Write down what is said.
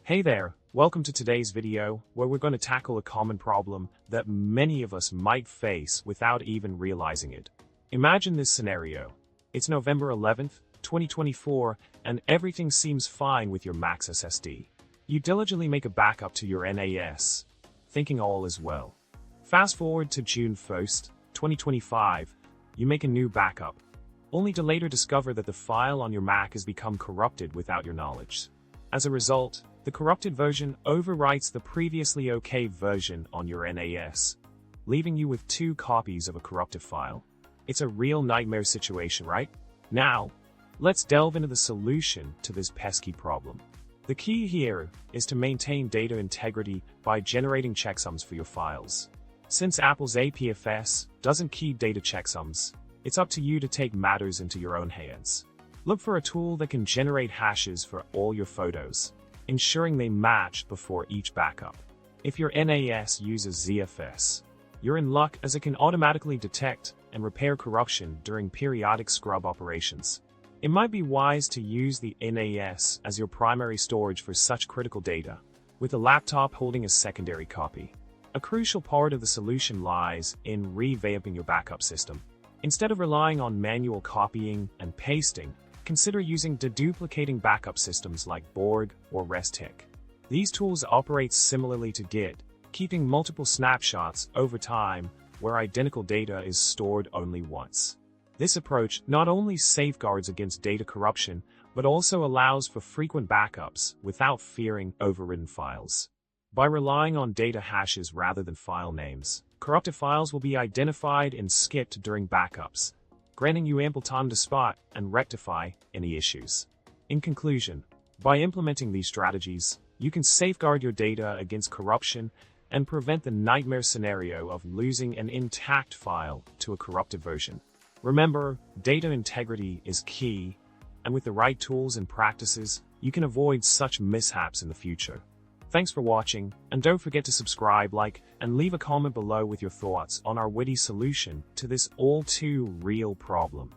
Hey there, welcome to today's video, where we're going to tackle a common problem that many of us might face without even realizing it. Imagine this scenario. It's November 11th, 2024, and everything seems fine with your Mac's SSD. You diligently make a backup to your NAS, thinking all is well. Fast forward to June 1st, 2025, you make a new backup, only to later discover that the file on your Mac has become corrupted without your knowledge. As a result, the corrupted version overwrites the previously okay version on your NAS, leaving you with two copies of a corrupted file. It's a real nightmare situation, right? Now, let's delve into the solution to this pesky problem. The key here is to maintain data integrity by generating checksums for your files. Since Apple's APFS doesn't keep data checksums, it's up to you to take matters into your own hands. Look for a tool that can generate hashes for all your photos, ensuring they match before each backup. If your NAS uses ZFS, you're in luck, as it can automatically detect and repair corruption during periodic scrub operations. It might be wise to use the NAS as your primary storage for such critical data, with a laptop holding a secondary copy. A crucial part of the solution lies in revamping your backup system. Instead of relying on manual copying and pasting, consider using deduplicating backup systems like Borg or RESTIC. These tools operate similarly to Git, keeping multiple snapshots over time where identical data is stored only once. This approach not only safeguards against data corruption, but also allows for frequent backups without fearing overwritten files. By relying on data hashes rather than file names, corrupted files will be identified and skipped during backups, granting you ample time to spot and rectify any issues. In conclusion, by implementing these strategies, you can safeguard your data against corruption and prevent the nightmare scenario of losing an intact file to a corrupted version. Remember, data integrity is key, and with the right tools and practices, you can avoid such mishaps in the future. Thanks for watching, and don't forget to subscribe, like, and leave a comment below with your thoughts on our witty solution to this all too real problem.